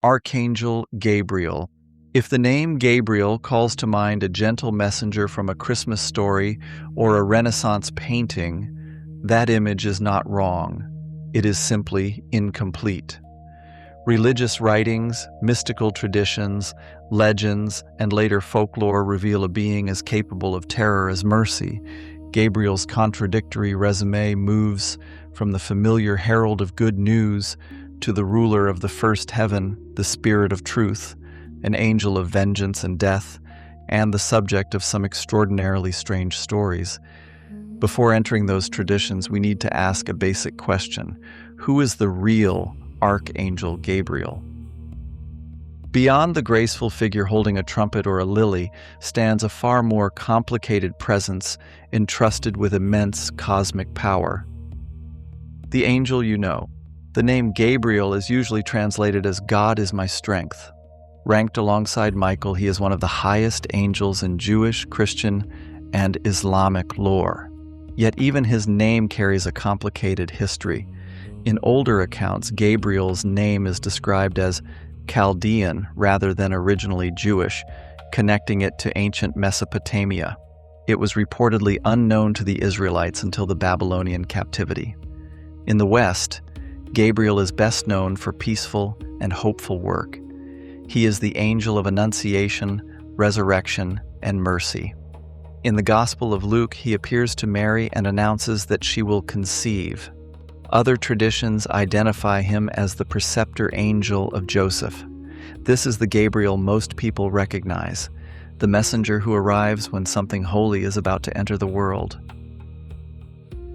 Archangel Gabriel. If the name Gabriel calls to mind a gentle messenger from a Christmas story or a Renaissance painting, that image is not wrong. It is simply incomplete. Religious writings, mystical traditions, legends, and later folklore reveal a being as capable of terror as mercy. Gabriel's contradictory resume moves from the familiar herald of good news to the ruler of the first heaven, the spirit of truth, an angel of vengeance and death, and the subject of some extraordinarily strange stories. Before entering those traditions, we need to ask a basic question: who is the real Archangel Gabriel? Beyond the graceful figure holding a trumpet or a lily stands a far more complicated presence entrusted with immense cosmic power. The angel you know. The name Gabriel is usually translated as God is my strength. Ranked alongside Michael, he is one of the highest angels in Jewish, Christian, and Islamic lore. Yet even his name carries a complicated history. In older accounts, Gabriel's name is described as Chaldean rather than originally Jewish, connecting it to ancient Mesopotamia. It was reportedly unknown to the Israelites until the Babylonian captivity. In the West, Gabriel is best known for peaceful and hopeful work. He is the angel of Enunciation, resurrection, and mercy. In the Gospel of Luke, he appears to Mary and announces that she will conceive. Other traditions identify him as the preceptor angel of Joseph. This is the Gabriel most people recognize, the messenger who arrives when something holy is about to enter the world.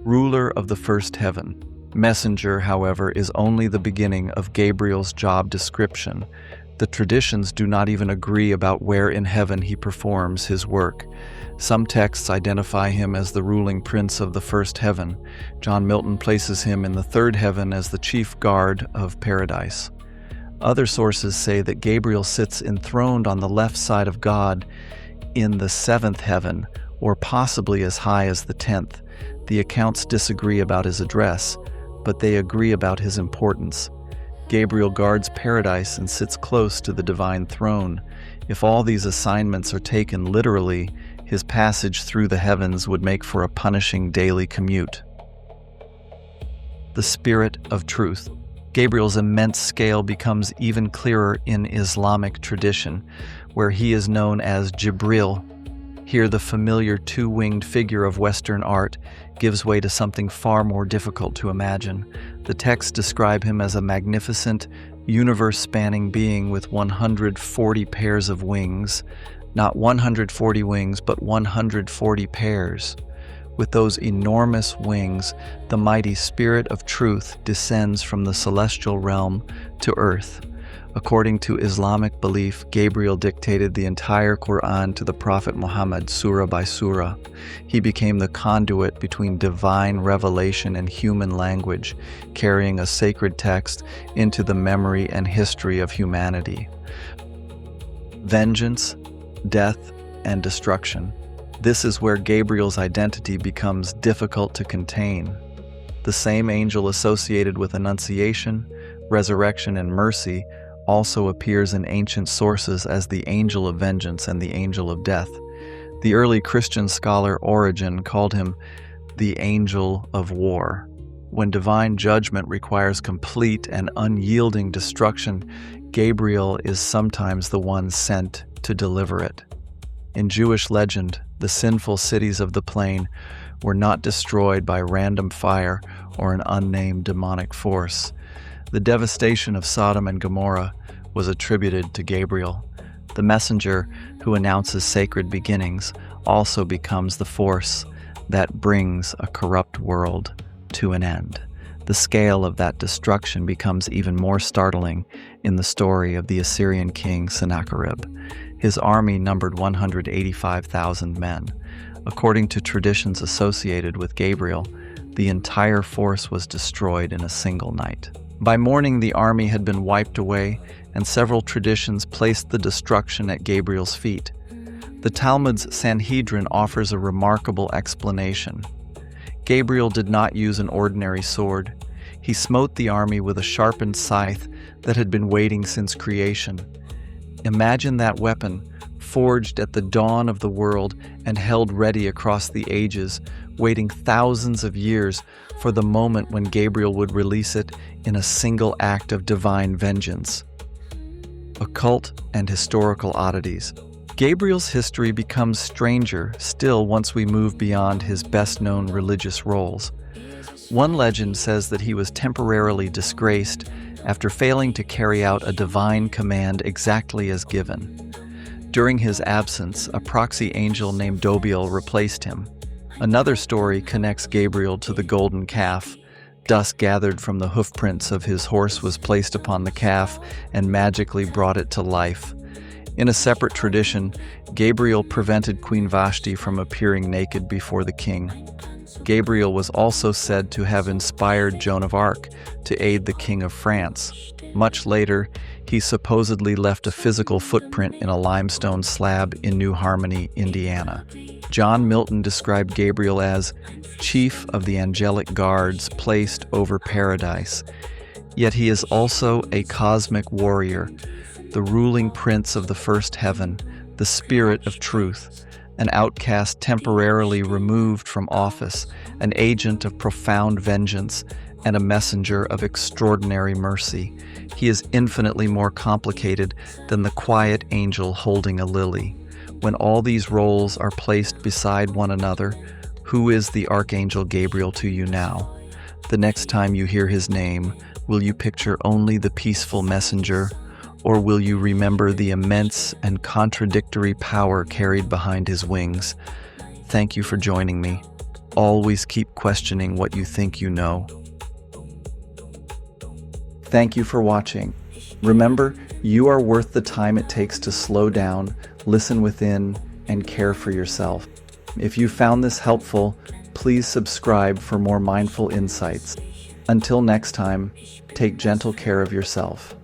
Ruler of the first heaven. Messenger, however, is only the beginning of Gabriel's job description. The traditions do not even agree about where in heaven he performs his work. Some texts identify him as the ruling prince of the first heaven. John Milton places him in the third heaven as the chief guard of paradise. Other sources say that Gabriel sits enthroned on the left side of God in the seventh heaven, or possibly as high as the 10th. The accounts disagree about his address, but they agree about his importance. Gabriel guards paradise and sits close to the divine throne. If all these assignments are taken literally, his passage through the heavens would make for a punishing daily commute. The Spirit of Truth. Gabriel's immense scale becomes even clearer in Islamic tradition, where he is known as Jibril. Here, the familiar two-winged figure of Western art gives way to something far more difficult to imagine. The texts describe him as a magnificent, universe-spanning being with 140 pairs of wings. Not 140 wings, but 140 pairs. With those enormous wings, the mighty Spirit of Truth descends from the celestial realm to earth. According to Islamic belief, Gabriel dictated the entire Quran to the Prophet Muhammad, surah by surah. He became the conduit between divine revelation and human language, carrying a sacred text into the memory and history of humanity. Vengeance, death, and destruction. This is where Gabriel's identity becomes difficult to contain. The same angel associated with Annunciation, resurrection, and mercy also appears in ancient sources as the angel of vengeance and the angel of death. The early Christian scholar Origen called him the angel of war. When divine judgment requires complete and unyielding destruction, Gabriel is sometimes the one sent to deliver it. In Jewish legend, the sinful cities of the plain were not destroyed by random fire or an unnamed demonic force. The devastation of Sodom and Gomorrah was attributed to Gabriel. The messenger who announces sacred beginnings also becomes the force that brings a corrupt world to an end. The scale of that destruction becomes even more startling in the story of the Assyrian king Sennacherib. His army numbered 185,000 men. According to traditions associated with Gabriel, the entire force was destroyed in a single night. By morning, the army had been wiped away, and several traditions placed the destruction at Gabriel's feet. The Talmud's Sanhedrin offers a remarkable explanation. Gabriel did not use an ordinary sword. He smote the army with a sharpened scythe that had been waiting since creation. Imagine that weapon, forged at the dawn of the world and held ready across the ages, waiting thousands of years for the moment when Gabriel would release it in a single act of divine vengeance. Occult and historical oddities. Gabriel's history becomes stranger still once we move beyond his best-known religious roles. One legend says that he was temporarily disgraced after failing to carry out a divine command exactly as given. During his absence, a proxy angel named Dobiel replaced him. Another story connects Gabriel to the golden calf. Dust gathered from the hoofprints of his horse was placed upon the calf and magically brought it to life. In a separate tradition, Gabriel prevented Queen Vashti from appearing naked before the king. Gabriel was also said to have inspired Joan of Arc to aid the King of France. Much later, he supposedly left a physical footprint in a limestone slab in New Harmony, Indiana. John Milton described Gabriel as chief of the angelic guards placed over paradise. Yet he is also a cosmic warrior, the ruling prince of the first heaven, the spirit of truth, an outcast temporarily removed from office, an agent of profound vengeance, and a messenger of extraordinary mercy. He is infinitely more complicated than the quiet angel holding a lily. When all these roles are placed beside one another, who is the Archangel Gabriel to you now? The next time you hear his name, will you picture only the peaceful messenger, or will you remember the immense and contradictory power carried behind his wings? Thank you for joining me. Always keep questioning what you think you know. Thank you for watching. Remember, you are worth the time it takes to slow down, listen within, and care for yourself. If you found this helpful, please subscribe for more mindful insights. Until next time, take gentle care of yourself.